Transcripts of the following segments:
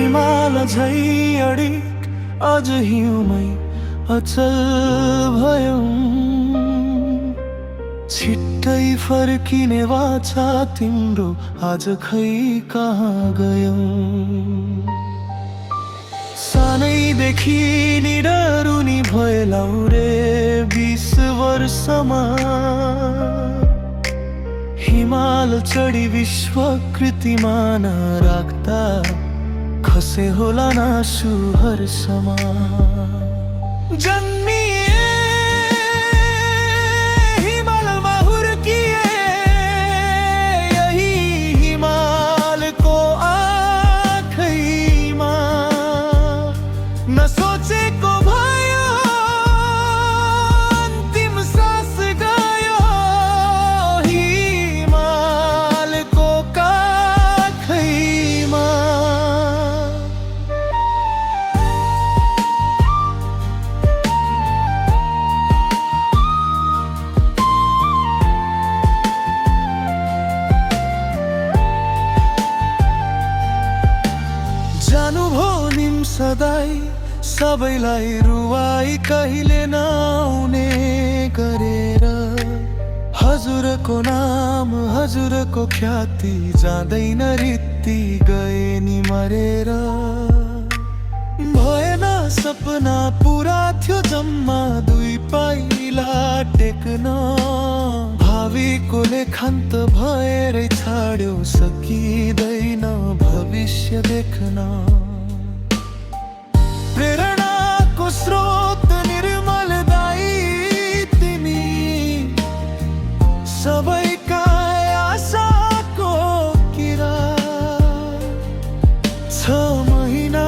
हिमाल झै अडिक अझ हिउँमै अचल भयौं। छिट्टै फर्किने वाचा तिम्रो आज खै कहाँ गयौ। सानैदेखि निडरुनी भएलाउ रे 20 वर्षमा। हिमाल चढी विश्वकृतिमान राख्दा खसे होला नासु हर्षमा। जन्मिए हिमालमा हुर्किए यही हिमालको आँखैमा। नसोचेको भयो अन्तिम सास गयो हिमालको काखैमा। जानु भो निम सदाई सबैलाई रुवाई कहिले नआउने गरेर। हजुरको नाम हजुरको ख्याति जाँदैन रित्ती गए नि मरेर। भएन सपना पुरा थियो जम्मा 2 पाइला टेक्न। भावीको लेखान्त भएरै छाड्यो सकिँदैन भविष्य देख्न। प्रेरणाको स्रोत निर्मल दाई तिमी। सबैका आशाको किरा। 6 महिना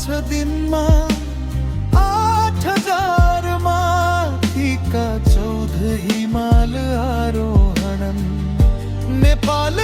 6 दिनमा 8,000 माथिका 14 हिमाल आरोहणन्। नेपाल